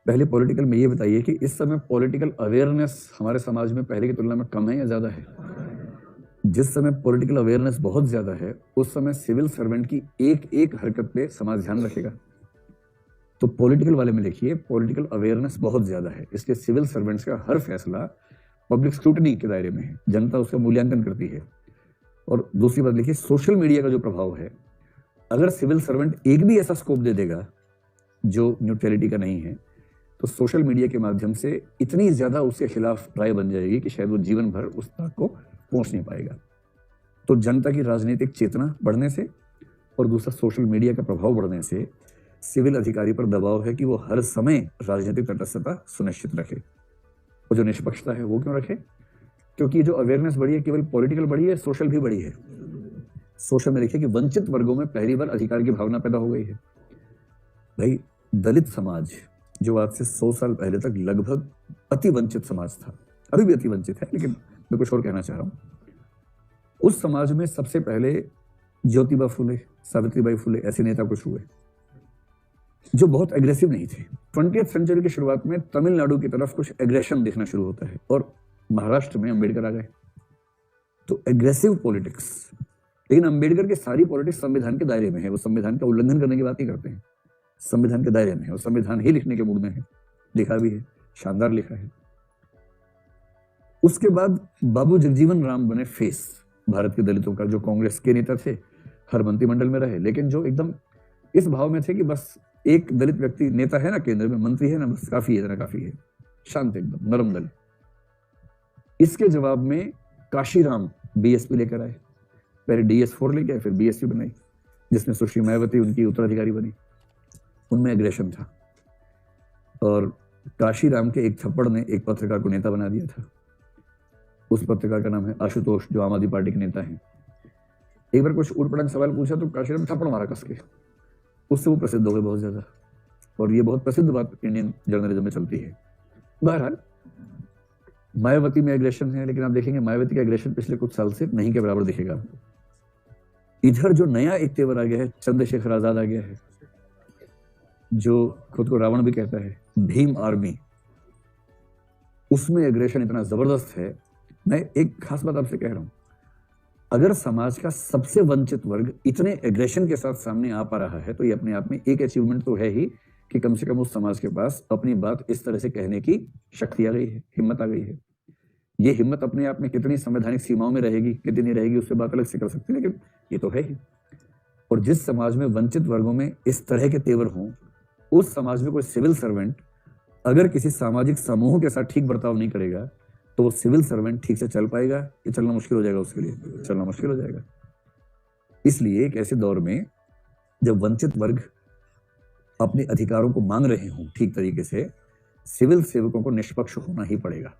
पहले पॉलिटिकल में ये बताइए कि इस समय पॉलिटिकल अवेयरनेस हमारे समाज में पहले की तुलना में कम है या ज़्यादा है? जिस समय पॉलिटिकल अवेयरनेस बहुत ज़्यादा है, उस समय सिविल सर्वेंट की एक-एक हरकत पे समाज ध्यान रखेगा। तो पॉलिटिकल वाले में देखिए, पॉलिटिकल अवेयरनेस बहुत ज़्यादा है, इसलिए सिविल सर्वेंट्स का हर फैसला पब्लिक स्क्रूटनी के दायरे में है, जनता उसका मूल्यांकन करती है। और दूसरी बात देखिए, सोशल मीडिया का जो प्रभाव है, अगर सिविल सर्वेंट एक भी ऐसा स्कोप दे देगा, जो न्यूट्रलिटी का नहीं है, तो सोशल मीडिया के माध्यम से इतनी ज़्यादा उसके खिलाफ राय बन जाएगी कि शायद वो जीवन भर उस तक को पहुंच नहीं पाएगा। तो जनता की राजनीतिक चेतना बढ़ने से और दूसरा सोशल मीडिया का प्रभाव बढ़ने से सिविल अधिकारी पर दबाव है कि वो हर समय राजनीतिक तटस्थता सुनिश्चित रखे। और जो निष्पक्षता है वो क्यों रखे? क्योंकि ये जो अवेयरनेस बढ़ी है, केवल पॉलिटिकल बढ़ी है, सोशल भी बढ़ी है। सोशल में देखिए कि वंचित वर्गों में पहली बार अधिकार की भावना पैदा हो गई है। भाई, दलित समाज जो आज से 100 साल पहले तक लगभग अति वंचित समाज था, अभी भी अति वंचित है, लेकिन मैं कुछ और कहना चाह रहा हूं। उस समाज में सबसे पहले ज्योतिबा फुले, सावित्रीबाई फुले ऐसे नेता कुछ हुए जो बहुत एग्रेसिव नहीं थे। 20th सेंचुरी की शुरुआत में तमिलनाडु की तरफ कुछ एग्रेशन देखना शुरू होता है और महाराष्ट्र में अंबेडकर आ गए। तो एग्रेसिव पॉलिटिक्स, लेकिन अंबेडकर की सारी पॉलिटिक्स संविधान के दायरे में है, वो संविधान का उल्लंघन करने की बात नहीं करते हैं, संविधान के दायरे में है और संविधान ही लिखने के मूड में है, लिखा भी है, शानदार लिखा है। उसके बाद बाबू जगजीवन राम बने फेस भारत के दलितों का, जो कांग्रेस के नेता थे, हर मंत्रिमंडल में रहे, लेकिन जो एकदम इस भाव में थे कि बस एक दलित व्यक्ति नेता है ना, केंद्र में मंत्री है ना, बस काफी है, इतना काफी है, शांत एकदम नरम दल। इसके जवाब में काशीराम बीएसपी लेकर आए, पहले DS4 लेके आए, फिर बीएसपी बनाई, जिसमें सुश्री मायावती उनकी उत्तराधिकारी बनी। उनमें एग्रेशन था और काशीराम के एक थप्पड़ ने एक पत्रकार को नेता बना दिया था। उस पत्रकार का नाम है आशुतोष, जो आम आदमी पार्टी के नेता हैं। एक बार कुछ उड़पड़ांग सवाल पूछा तो काशीराम थप्पड़ मारा कस के, उससे वो प्रसिद्ध हो गए बहुत ज्यादा, और ये बहुत प्रसिद्ध बात इंडियन जर्नलिज्म में चलती है। बहरहाल, मायावती में एग्रेशन है, लेकिन आप देखेंगे मायावती का एग्रेशन पिछले कुछ साल से नहीं के बराबर दिखेगा आपको। इधर जो नया एक तेवर आ गया है, चंद्रशेखर आजाद आ गया है, जो खुद को रावण भी कहता है, भीम आर्मी, उसमें एग्रेशन इतना जबरदस्त है। मैं एक खास बात आपसे कह रहा हूं, अगर समाज का सबसे वंचित वर्ग इतने एग्रेशन के साथ सामने आ पा रहा है, तो ये अपने आप में एक अचीवमेंट तो है ही कि कम से कम उस समाज के पास अपनी बात इस तरह से कहने की शक्ति आ गई है, हिम्मत आ गई है। ये हिम्मत अपने आप में कितनी संवैधानिक सीमाओं में रहेगी, कितनी रहेगी, उससे बात अलग से कर सकते हैं, लेकिन ये तो है ही। और जिस समाज में वंचित वर्गों में इस तरह के तेवर हों, उस समाज में कोई सिविल सर्वेंट अगर किसी सामाजिक समूह के साथ ठीक बर्ताव नहीं करेगा, तो वो सिविल सर्वेंट ठीक से चल पाएगा या चलना मुश्किल हो जाएगा, उसके लिए चलना मुश्किल हो जाएगा। इसलिए एक ऐसे दौर में जब वंचित वर्ग अपने अधिकारों को मांग रहे हों ठीक तरीके से, सिविल सेवकों को निष्पक्ष होना ही पड़ेगा।